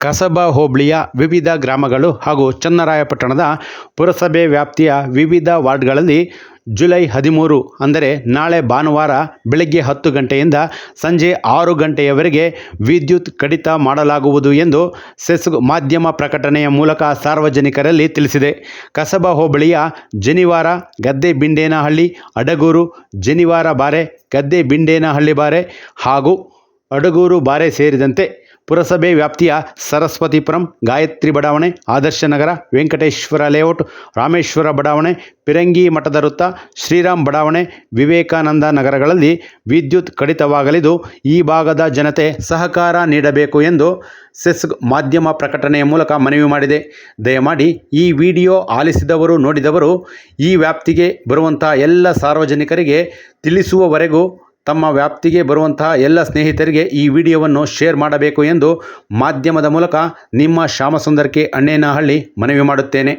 ಕಸಬಾ ಹೋಬಳಿಯ ವಿವಿಧ ಗ್ರಾಮಗಳು ಹಾಗೂ ಚನ್ನರಾಯಪಟ್ಟಣದ ಪುರಸಭೆ ವ್ಯಾಪ್ತಿಯ ವಿವಿಧ ವಾರ್ಡ್ಗಳಲ್ಲಿ ಜುಲೈ 13 ಅಂದರೆ ನಾಳೆ ಭಾನುವಾರ ಬೆಳಗ್ಗೆ 10 ಗಂಟೆಯಿಂದ ಸಂಜೆ 6 ಗಂಟೆಯವರೆಗೆ ವಿದ್ಯುತ್ ಕಡಿತ ಮಾಡಲಾಗುವುದು ಎಂದು ಸೆಸ್ಕ್ ಮಾಧ್ಯಮ ಪ್ರಕಟಣೆಯ ಮೂಲಕ ಸಾರ್ವಜನಿಕರಲ್ಲಿ ತಿಳಿಸಿದೆ. ಕಸಬಾ ಹೋಬಳಿಯ ಜನಿವಾರ, ಗದ್ದೆಬಿಂಡೇನಹಳ್ಳಿ, ಅಡಗೂರು, ಜನಿವಾರ ಬಾರೆ, ಗದ್ದೆಬಿಂಡೇನಹಳ್ಳಿ ಬಾರೆ ಹಾಗೂ ಅಡಗೂರು ಬಾರೆ ಸೇರಿದಂತೆ ಪುರಸಭೆ ವ್ಯಾಪ್ತಿಯ ಸರಸ್ವತಿಪುರಂ, ಗಾಯತ್ರಿ ಬಡಾವಣೆ, ಆದರ್ಶ ನಗರ, ವೆಂಕಟೇಶ್ವರ ಲೇಔಟ್, ರಾಮೇಶ್ವರ ಬಡಾವಣೆ, ಪಿರಂಗಿ ಮಠದ ವೃತ್ತ, ಶ್ರೀರಾಮ್ ಬಡಾವಣೆ, ವಿವೇಕಾನಂದ ನಗರಗಳಲ್ಲಿ ವಿದ್ಯುತ್ ಕಡಿತವಾಗಲಿದ್ದು ಈ ಭಾಗದ ಜನತೆ ಸಹಕಾರ ನೀಡಬೇಕು ಎಂದು ಸೆಸ್ಕ್ ಮಾಧ್ಯಮ ಪ್ರಕಟಣೆಯ ಮೂಲಕ ಮನವಿ ಮಾಡಿದೆ. ದಯಮಾಡಿ ಈ ವಿಡಿಯೋ ಆಲಿಸಿದವರು, ನೋಡಿದವರು ಈ ವ್ಯಾಪ್ತಿಗೆ ಬರುವಂತಹ ಎಲ್ಲ ಸಾರ್ವಜನಿಕರಿಗೆ ತಿಳಿಸುವವರೆಗೂ ತಮ್ಮ ವ್ಯಾಪ್ತಿಗೆ ಬರುವಂತಹ ಎಲ್ಲ ಸ್ನೇಹಿತರಿಗೆ ಈ ವಿಡಿಯೋವನ್ನು ಶೇರ್ ಮಾಡಬೇಕು ಎಂದು ಮಾಧ್ಯಮದ ಮೂಲಕ ನಿಮ್ಮ ಶ್ಯಾಮಸುಂದರ್ ಕೆ ಅಣ್ಣೇನಹಳ್ಳಿ ಮನವಿ ಮಾಡುತ್ತೇನೆ.